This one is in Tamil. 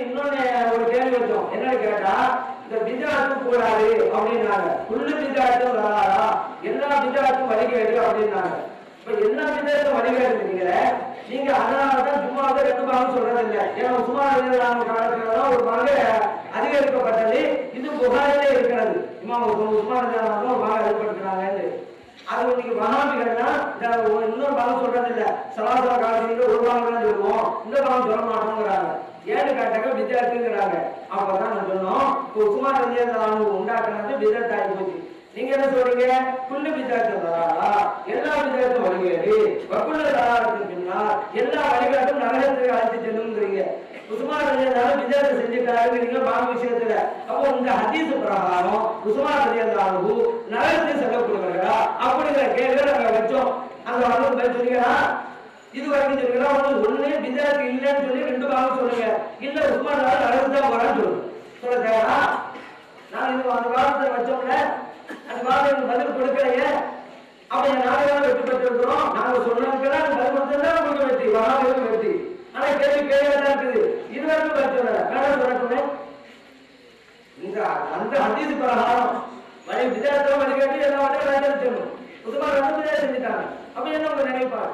இன்னொன்னு ஒரு கேள்வி வச்சோம். என்னன்னு கேட்டா, இந்த பிதாத்து கூடாது அப்படின்னாங்க. புல்லு பிதாத்தும் வராதா, எல்லா பிதாத்தும் வழிகேடு அப்படின்னாங்க. இப்ப எல்லா பிதாத்தும் வழிகேடுங்கிறீங்க. நீங்க அதனாலதான் சும்மாவே 2 பாகம் சொல்றது இல்லை. ஏன்னா உஸ்மான் காலத்துலதான் ஒரு பாக அதிகரிக்கப்பட்டது. இது புகாரிலே இருக்கிறது. உஸ்மான் ஒரு பாகம் ஏற்படுத்தினாங்க. அது இன்னைக்கு வஹாபிகள்னா இன்னொரு பாகம் சொல்றது இல்லை. சலாசல காலத்துல ஒரு பாகம் தான் சொல்லுவோம், இந்த பாகம் சொல்ல மாட்டோங்கிறாங்க. ஏன்னு கேட்டாக்க பிதாத்துங்கிறாங்க. அப்பதான் நான் சொன்னோம், உஸ்மான் ரலியல்லாஹு உண்டாக்குனது பிதாத் ஆகி போச்சு. நீங்க என்ன சொல்றீங்க? குல்லு பிதாத்து வராதா, எல்லா பிதாத்தும் வழிகேடு, வக்குள்ள தலாலத்துக்கு பின்னால் எல்லா வழிகாட்டும் நரகத்துக்கு அழைத்து செல்லுங்கிறீங்க. உஸ்மான் ரலியல்லாஹு பிதாத்தை செஞ்சுட்டாருங்கிறீங்க பாங்க விஷயத்துல. அப்போ இந்த ஹதீஸ் பிரகாரம் உஸ்மான் ரலியல்லாஹு நரகத்துக்கு செல்லப்படுவார்களா அப்படிங்கிற கேள்வி நாங்க வச்சோம். அங்க வந்து சொன்னீங்கன்னா இது வரைக்கும் சொல்லுங்க. ஒண்ணு பிதாத்து இல்லைன்னு சொல்லி 2 பாகம் சொல்லுங்க, இல்ல உஸ்மான் நரகத்துக்கு தான் போறான்னு சொல்லுங்க. சொல்ல தேவையா? நான் இது அந்த காலத்துல வச்சோம்ல, அந்த காலத்துல பதில் கொடுக்கலையே. அப்ப நாங்க வெற்றி பெற்றிருக்கிறோம். நாங்க சொன்னதுக்கெல்லாம் பதில் கொடுத்தா உங்களுக்கு வெற்றி, வராதுக்கு வெற்றி. ஆனா கேள்வி கேள்விதான் இருக்குது. இது வரைக்கும் வச்சோம் வேணாம் சொல்லட்டுமே. இந்த அந்த ஹதீஸ் பிரகாரம் வழி விதாயத்தை வழிகாட்டி எல்லா வரையும் சொல்லணும். புதுமாக செஞ்சுட்டாங்க. அப்ப என்ன உங்க நினைப்பாங்க?